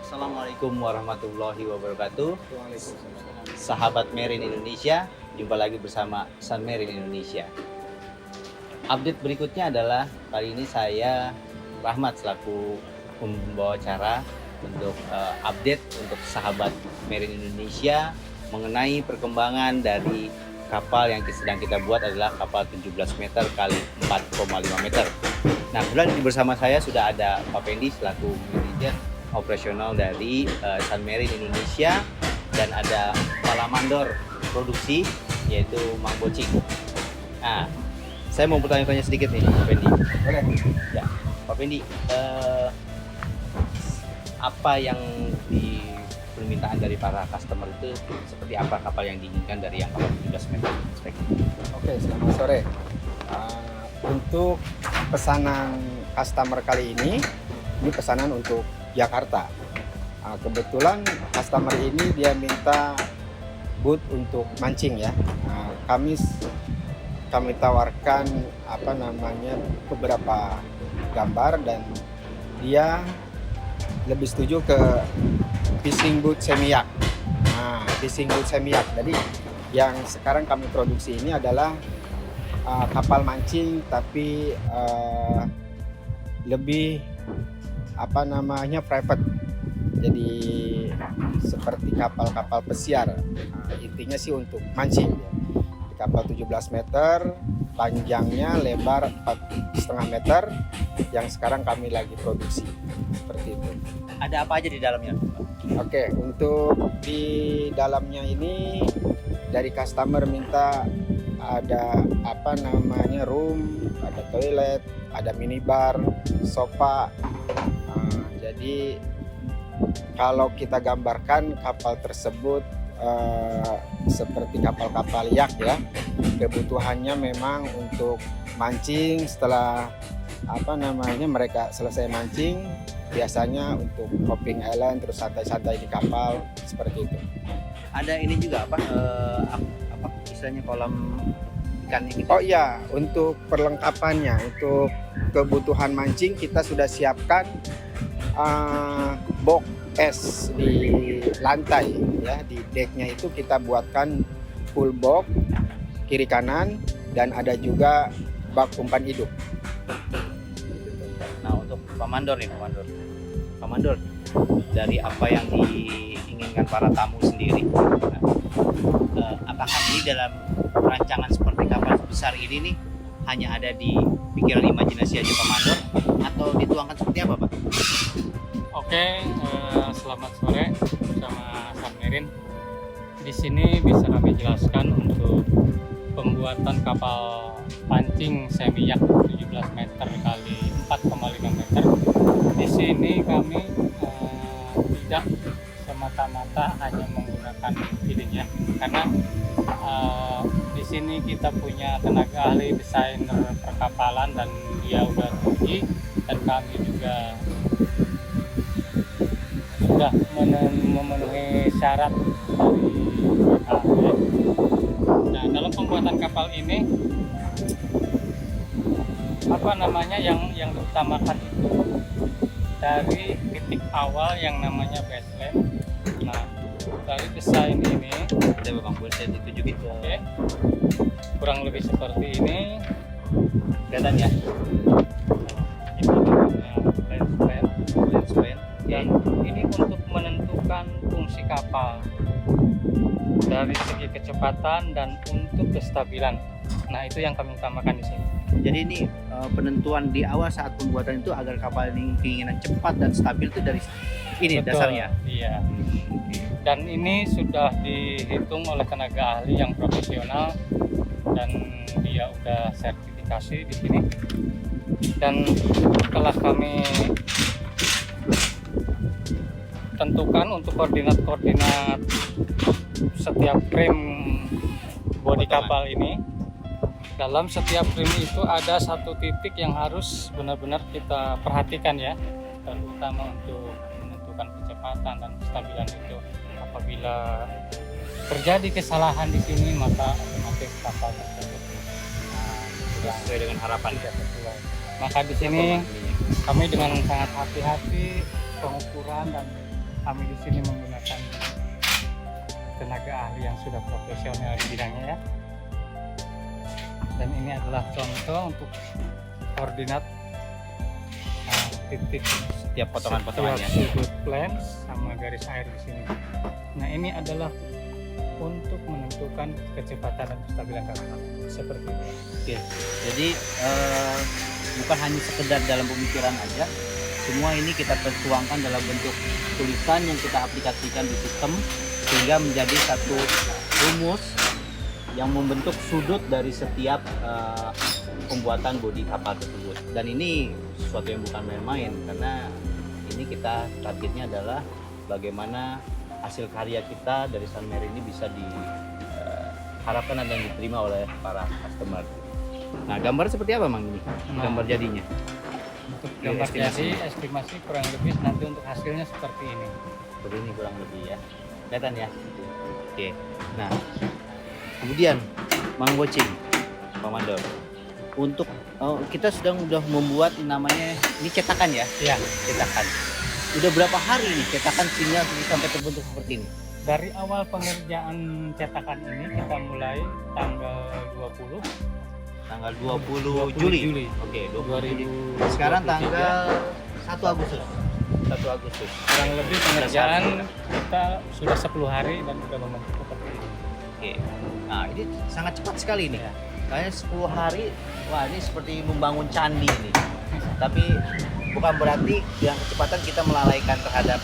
Assalamualaikum warahmatullahi wabarakatuh. Sahabat Marine Indonesia, jumpa lagi bersama Sun Marine Indonesia. Update berikutnya adalah kali ini saya Rahmat selaku pembawa acara untuk update untuk sahabat Marine Indonesia mengenai perkembangan dari kapal yang sedang kita buat adalah kapal 17 meter kali 4,5 meter. Nah, kebetulan bersama saya sudah ada Pak Pendi selaku manajer operasional dari Sun Marine Indonesia dan ada kepala mandor produksi yaitu Mang Bocing. Nah, saya mau bertanya-tanya sedikit nih Pak Pendi. Boleh. Ya, Pak Pendi, apa yang di permintaan dari para customer itu seperti apa kapal yang diinginkan dari yang kapal 17 meter spek? Oke, selamat sore. Untuk pesanan customer kali ini pesanan untuk Jakarta. Kebetulan customer ini dia minta boot untuk mancing ya. Kami tawarkan beberapa gambar dan dia lebih setuju ke fishing boot semi-yak. Fishing boot semi-yak. Jadi yang sekarang kami produksi ini adalah kapal mancing tapi lebih private. Jadi seperti kapal-kapal pesiar. Intinya sih untuk mancing. Di kapal 17 meter, panjangnya lebar 4,5 meter yang sekarang kami lagi produksi. Seperti itu. Ada apa aja di dalamnya? Oke, untuk di dalamnya ini dari customer minta ada room, ada toilet, ada minibar, sofa. Jadi kalau kita gambarkan kapal tersebut seperti kapal-kapal yak ya, kebutuhannya memang untuk mancing. Setelah mereka selesai mancing, biasanya untuk hopping island terus santai-santai di kapal seperti itu. Ada ini juga istilahnya kolam ikannya gitu? Oh iya, untuk perlengkapannya, untuk kebutuhan mancing kita sudah siapkan box es di lantai ya, di decknya itu kita buatkan full box kiri kanan dan ada juga bak umpan hidup. Nah, untuk Pak Mandor, dari apa yang diinginkan para tamu sendiri, apakah ini dalam rancangan seperti kapal besar ini nih hanya ada di pikiran imajinasi aja Pak Mandor atau dituangkan seperti apa Pak? Oke, selamat sore bersama Sun Marine. Di sini bisa kami jelaskan untuk pembuatan kapal pancing semi-yak 17 meter kali 4,5 meter. Di sini kami tidak semata-mata hanya menggunakan feedingnya, karena di sini kita punya tenaga ahli desainer perkapalan dan dia udah uji dan kami juga sudah memenuhi syarat dari ahli. Nah, dalam pembuatan kapal ini yang diutamakan itu dari titik awal yang namanya baseline. Nah, dari desain ini Ada Bang, boleh saya tunjukin? oke, kurang lebih seperti ini. Kelihatan ya? Ini namanya lens Span. dan ini untuk menentukan fungsi kapal dari segi kecepatan dan untuk kestabilan. Nah, itu yang kami utamakan di sini. Jadi ini penentuan di awal saat pembuatan itu agar kapal ini keinginan cepat dan stabil itu dari ini. Betul, dasarnya. iya. Dan ini sudah dihitung oleh tenaga ahli yang profesional dan dia udah sertifikasi di sini. Dan setelah kami tentukan untuk koordinat setiap frame bodi kapal ini, dalam setiap frame itu ada satu titik yang harus benar-benar kita perhatikan ya, terutama untuk menentukan kecepatan dan kestabilan itu. Apabila terjadi kesalahan di sini, maka otomatis kapal tersebut Sesuai dengan harapan. tidak sesuai. Maka di sini kami dengan sangat hati-hati pengukuran, dan kami di sini menggunakan tenaga ahli yang sudah profesional di bidangnya ya. Dan ini adalah contoh untuk koordinat titik Setiap potongan-potongannya. setiap sudut plan sama garis air di sini. Nah, ini adalah untuk menentukan kecepatan dan kestabilan kapal seperti itu. Oke, jadi bukan hanya sekedar dalam pemikiran aja, semua ini kita tertuangkan dalam bentuk tulisan yang kita aplikasikan di sistem sehingga menjadi satu rumus yang membentuk sudut dari setiap pembuatan bodi kapal tersebut. Dan ini sesuatu yang bukan main-main, karena ini kita targetnya adalah bagaimana hasil karya kita dari San Merin ini bisa diharapkan dan diterima oleh para customer. Nah, gambar seperti apa Mang ini? Nah, Gambar jadinya? untuk Ya, gambar estimasi. jadi estimasi kurang lebih nanti untuk hasilnya seperti ini. Seperti ini kurang lebih ya. Kelihatan ya? Oke. Nah, kemudian Mang Bocing, Pak Mandor. Untuk kita sudah membuat namanya ini cetakan ya? Ya, Cetakan. Udah berapa hari nih cetakan sehingga sampai terbentuk seperti ini? dari awal pengerjaan cetakan ini kita mulai tanggal 20 Tanggal 20 Juli. Oke, 20 Juli. 2023. Sekarang tanggal 1 Agustus. 1 Agustus. Kurang lebih pengerjaan kita sudah 10 hari dan sudah membentuk seperti ini. Oke. Nah, ini sangat cepat sekali nih. Ya. Kayaknya 10 hari, wah ini seperti membangun candi ini. Tapi bukan berarti dengan kecepatan kita melalaikan terhadap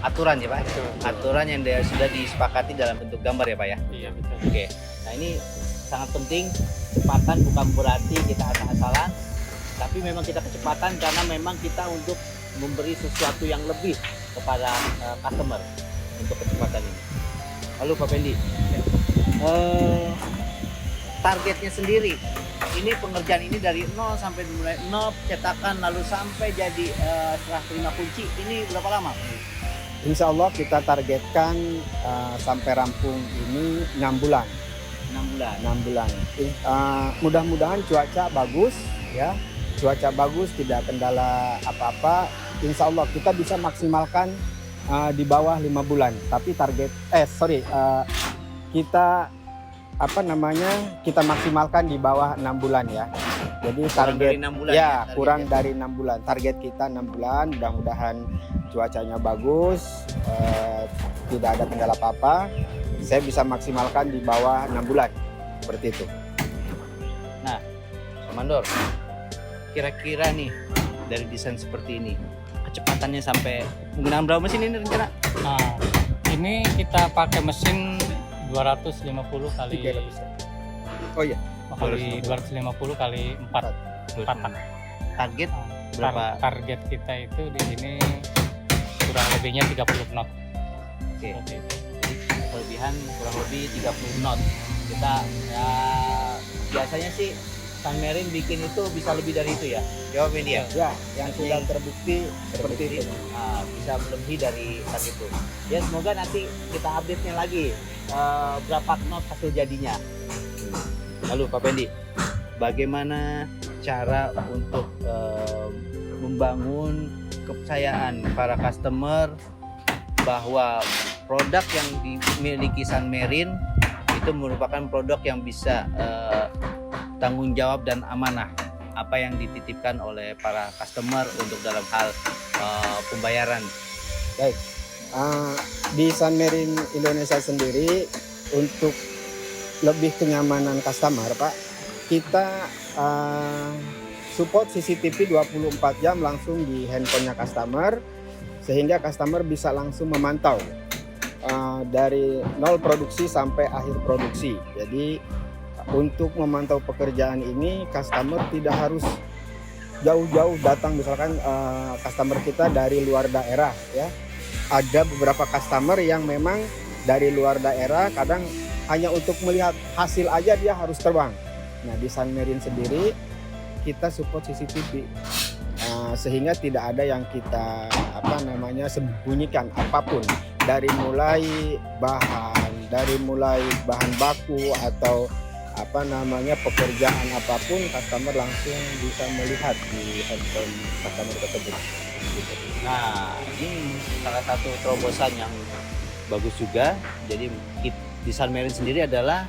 aturan ya Pak. Betul. Aturan yang sudah disepakati dalam bentuk gambar ya Pak ya. Iya betul. Oke. Nah, ini sangat penting. Kecepatan bukan berarti kita asal-asalan, tapi memang kita kecepatan karena memang kita untuk memberi sesuatu yang lebih kepada customer untuk kecepatan ini. Lalu Pak Pendi, targetnya sendiri, ini pengerjaan ini dari 0 sampai mulai 0 cetakan lalu sampai jadi serah terima kunci, ini berapa lama? Insya Allah kita targetkan sampai rampung ini 6 bulan. 6 bulan. 6 bulan. Mudah-mudahan cuaca bagus ya. Cuaca bagus, tidak kendala apa-apa. Insya Allah kita bisa maksimalkan di bawah 5 bulan. Tapi kita kita maksimalkan di bawah 6 bulan ya. Jadi Kurang target dari 6 bulan ya targetnya. kurang dari 6 bulan. Target kita 6 bulan. Mudah-mudahan cuacanya bagus, tidak ada kendala apa-apa. Saya bisa maksimalkan di bawah 6 bulan seperti itu. Pak Mandor, kira-kira nih dari desain seperti ini, kecepatannya sampai menggunakan berapa mesin ini rencana? Nah, ini kita pakai mesin 250 kali 300. Oh iya. kali 250 kali 4 patah. Target berapa? Target kita itu di sini kurang lebihnya 30 knot. Oke. Seperti itu. Jadi kelebihan kurang lebih 30 knot. Kita ya biasanya sih San Merin bikin itu bisa lebih dari itu ya. Jawab ini ya. Ya, yang sudah terbukti seperti itu. Bisa melebihi dari saat itu. Ya semoga nanti kita update-nya lagi berapa knot hasil jadinya. Lalu Pak Pendi, bagaimana cara untuk membangun kepercayaan para customer bahwa produk yang dimiliki San Merin itu merupakan produk yang bisa tanggung jawab dan amanah apa yang dititipkan oleh para customer untuk dalam hal pembayaran. Baik. Di San Merin Indonesia sendiri untuk lebih kenyamanan customer, Pak, kita support CCTV 24 jam langsung di handphonenya customer sehingga customer bisa langsung memantau dari nol produksi sampai akhir produksi. Jadi untuk memantau pekerjaan ini customer tidak harus jauh-jauh datang, misalkan customer kita dari luar daerah ya. Ada beberapa customer yang memang dari luar daerah kadang hanya untuk melihat hasil aja dia harus terbang. Nah, di San Merin sendiri kita support CCTV sehingga tidak ada yang kita sembunyikan apapun, dari mulai bahan baku atau pekerjaan apapun customer langsung bisa melihat di handphone customer tersebut. Gitu. Nah, ini salah satu terobosan yang bagus juga. Jadi di Sunmarine sendiri adalah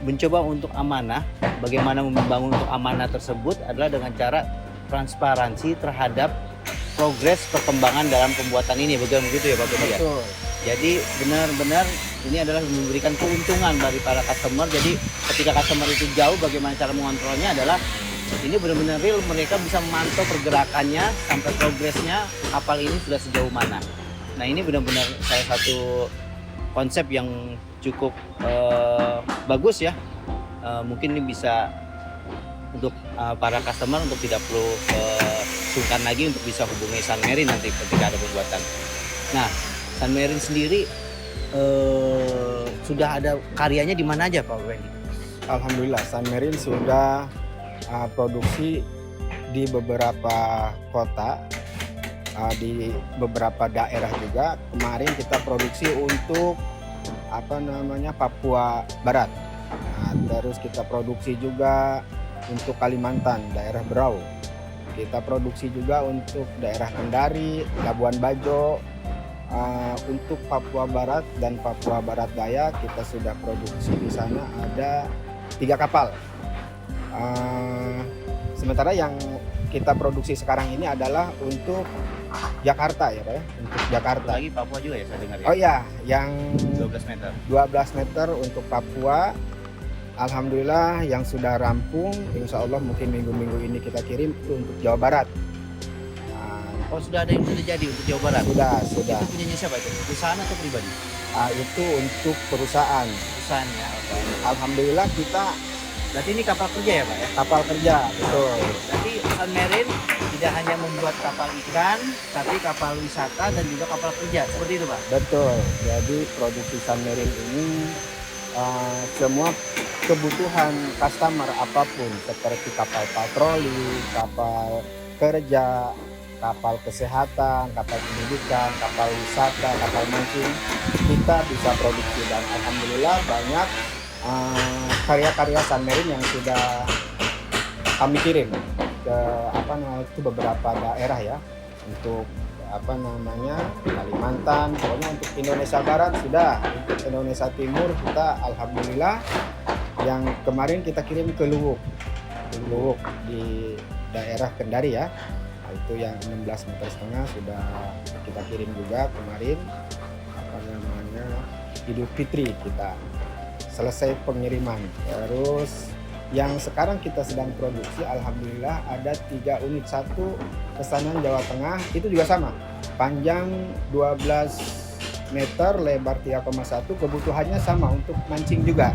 mencoba untuk amanah. Bagaimana membangun untuk amanah tersebut adalah dengan cara transparansi terhadap progres perkembangan dalam pembuatan ini. Begitu ya Pak Budi ya? Betul. Jadi benar-benar ini adalah memberikan keuntungan bagi para customer. Jadi ketika customer itu jauh, bagaimana cara mengontrolnya adalah ini benar-benar real, mereka bisa memantau pergerakannya sampai progresnya kapal ini sudah sejauh mana. Nah ini benar-benar salah satu konsep yang cukup bagus ya. Mungkin ini bisa untuk para customer untuk tidak perlu sungkan lagi untuk bisa hubungi Sunmarine nanti ketika ada pembuatan. Nah Sunmarine sendiri sudah ada karyanya di mana aja Pak Wendy? Alhamdulillah Sunmarine sudah produksi di beberapa kota, di beberapa daerah juga. Kemarin kita produksi untuk Papua Barat. Nah, terus kita produksi juga untuk Kalimantan, daerah Berau. Kita produksi juga untuk daerah Kendari, Labuan Bajo. Untuk Papua Barat dan Papua Barat Daya kita sudah produksi di sana ada 3 kapal. Sementara yang kita produksi sekarang ini adalah untuk Jakarta ya Pak ya, untuk Jakarta. Lagi Papua juga ya saya dengar ya? Oh iya, yang 12 meter. 12 meter untuk Papua. Alhamdulillah yang sudah rampung, insya Allah mungkin minggu-minggu ini kita kirim itu untuk Jawa Barat. Oh sudah ada yang sudah jadi untuk Jawa Barat? Sudah. Itu punyanya siapa itu? Perusahaan atau pribadi? Itu untuk perusahaan. Perusahaan ya. Okay. Alhamdulillah kita Berarti ini kapal kerja ya Pak ya? kapal kerja, betul. Berarti Sunmarine tidak hanya membuat kapal ikan, tapi kapal wisata dan juga kapal kerja. Seperti itu Pak? Betul. Jadi produksi Sunmarine ini semua kebutuhan customer apapun seperti kapal patroli, kapal kerja, kapal kesehatan, kapal pendidikan, kapal wisata, kapal mancing, kita bisa produksi. Dan alhamdulillah banyak karya-karya Sunmarine yang sudah kami kirim ke beberapa daerah ya, untuk Kalimantan, pokoknya untuk Indonesia Barat sudah, untuk Indonesia Timur kita alhamdulillah yang kemarin kita kirim ke Luwuk di daerah Kendari ya. Itu yang 16,5 meter sudah kita kirim juga kemarin. Idul Fitri kita selesai pengiriman. Terus yang sekarang kita sedang produksi alhamdulillah ada 3 unit, satu pesanan Jawa Tengah, itu juga sama, panjang 12 meter, lebar 3,1, kebutuhannya sama untuk mancing juga.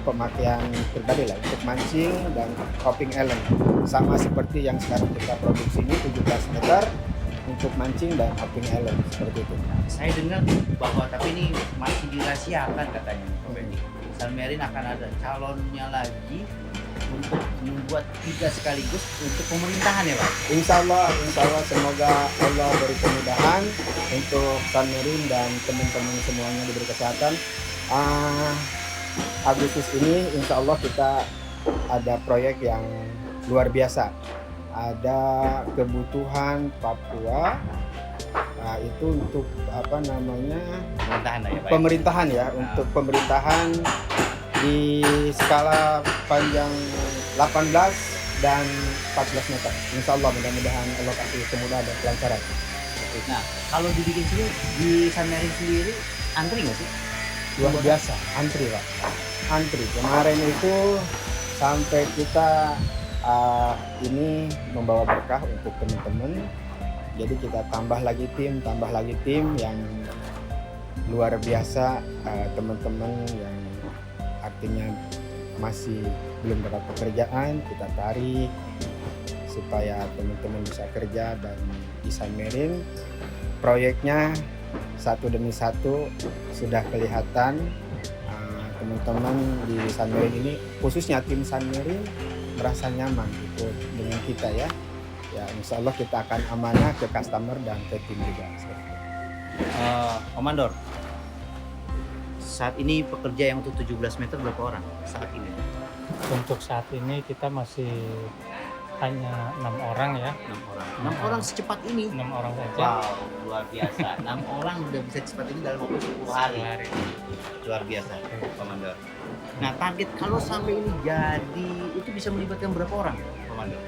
Pemakaian pribadi lah untuk mancing dan coping element, sama seperti yang sekarang kita produksi ini 17 meter untuk mancing dan coping element seperti itu. Saya dengar bahwa tapi ini masih dirahasiakan katanya Pak Benny. Sunmarine akan ada calonnya lagi untuk membuat 3 sekaligus untuk pemerintahan ya Pak? Insya Allah semoga Allah beri kemudahan untuk Sunmarine dan teman-teman semuanya diberi kesehatan. Agustus ini insya Allah kita ada proyek yang luar biasa. Ada kebutuhan Papua, itu untuk Pemerintahan ya Pak? Pemerintahan ya, untuk pemerintahan di skala panjang 18 dan 14 meter. Insya Allah mudah-mudahan Allah kasih kemudahan dan kelancaran. Nah, kalau dibikin sini di Sunmarine sendiri antri nggak sih? Luar biasa, antri Pak. Antri. Kemarin itu sampai kita ini membawa berkah untuk teman-teman. Jadi kita tambah lagi tim yang luar biasa, teman-teman yang artinya masih belum dapat pekerjaan kita tarik supaya teman-teman bisa kerja. Dan di Sunmarine proyeknya satu demi satu sudah kelihatan. Teman-teman di Sunmarine ini, khususnya tim Sunmarine, merasa nyaman ikut dengan kita ya. Ya insya Allah kita akan amanah ke customer dan ke tim juga. Komandor, saat ini pekerja yang untuk 17 meter berapa orang saat ini? Untuk saat ini kita masih hanya 6 orang ya, 6 orang. 6 orang secepat ini. 6 orang saja. Wow, luar biasa. 6 orang udah bisa cepat ini dalam waktu 10 hari. Sehari. Luar biasa, Komandor. Nah, target kalau sampai ini jadi itu bisa melibatkan berapa orang, Komandor?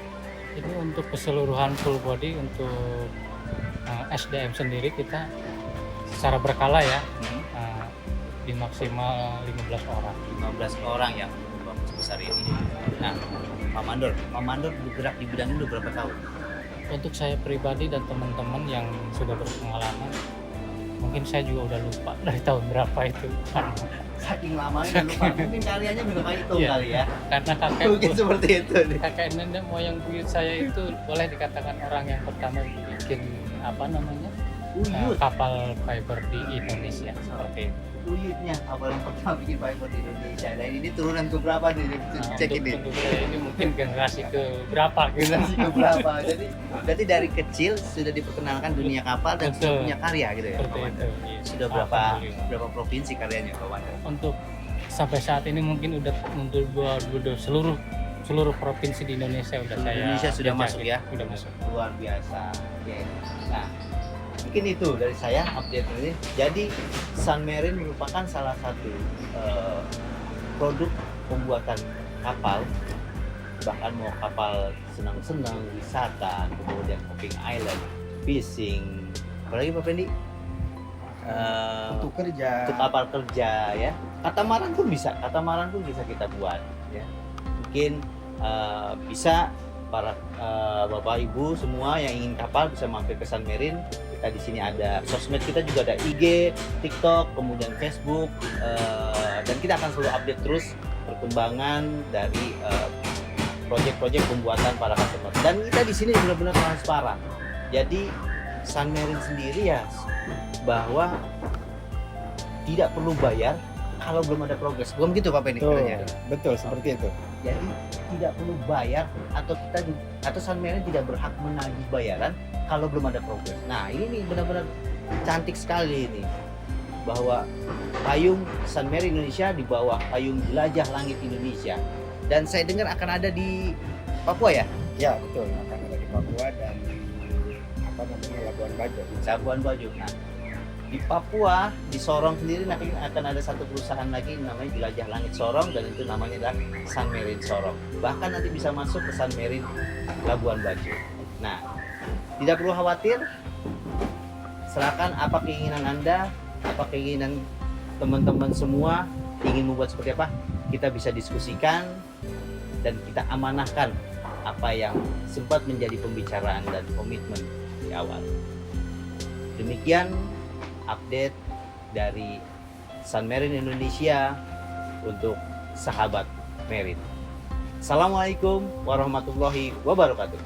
Ini untuk keseluruhan full body untuk SDM sendiri kita secara berkala ya, di maksimal 15 orang. 15 orang yang sebesar ini. Nah, Pak Mandor bergerak di bidang ini udah berapa tahun? Untuk saya pribadi dan teman-teman yang sudah berpengalaman, mungkin saya juga udah lupa dari tahun berapa itu. Saking lamanya udah lupa. Mungkin karyanya juga kayak itu Iya. kali ya. Karena Mungkin seperti itu. kakek nenek moyang buyut saya itu boleh dikatakan orang yang pertama bikin apa namanya Uyut, kapal fiber di Indonesia seperti itu. uyutnya awal yang pertama bikin fiber di Indonesia. Dan ini turunan ke berapa nih? Cek ini. Untuk saya ini mungkin generasi ke berapa gitu. Generasi ke berapa? Jadi berarti dari kecil sudah diperkenalkan dunia kapal dan sudah Betul. punya karya gitu ya, Seperti Pak itu. Mandor? Iya. Sudah Alhamdulillah. berapa provinsi karyanya, Pak Mandor? Untuk sampai saat ini mungkin udah untuk seluruh provinsi di Indonesia udah saya Indonesia sudah jajakin. masuk ya? Sudah masuk. Luar biasa. Oke. Nah, mungkin itu dari saya update ini. Jadi Sunmarine merupakan salah satu produk pembuatan kapal, bahkan mau kapal senang-senang, wisata, kemudian hopping island, fishing, apalagi Pak Pendi? Untuk kerja. Untuk kapal kerja ya. Katamaran pun bisa kita buat ya. Mungkin bisa para Bapak Ibu semua yang ingin kapal bisa mampir ke Sunmarine. Kita di sini ada sosmed, kita juga ada IG, TikTok, kemudian Facebook, dan kita akan selalu update terus perkembangan dari proyek-proyek pembuatan para customer. Dan kita di sini benar-benar transparan. Jadi Sunmarine sendiri ya bahwa tidak perlu bayar kalau belum ada progres. Belum gitu Pak Penny? Betul seperti itu. Jadi tidak perlu bayar atau Sunmarine tidak berhak menagih bayaran kalau belum ada progres. Nah ini nih benar-benar cantik sekali ini bahwa payung Sunmarine Indonesia di bawah payung Jelajah Langit Indonesia. Dan saya dengar akan ada di Papua ya? Ya betul, akan ada di Papua dan apa namanya Labuan Bajo. Labuan Bajo. Nah di Papua, di Sorong sendiri nanti akan ada satu perusahaan lagi namanya Jelajah Langit Sorong, dan itu namanya adalah Sunmarine Sorong. Bahkan nanti bisa masuk ke Sunmarine Labuan Bajo. Nah, tidak perlu khawatir. Serahkan apa keinginan Anda, apa keinginan teman-teman semua ingin membuat seperti apa, kita bisa diskusikan dan kita amanahkan apa yang sempat menjadi pembicaraan dan komitmen di awal. Demikian update dari Sunmarine Indonesia untuk sahabat Marine. Assalamualaikum warahmatullahi wabarakatuh.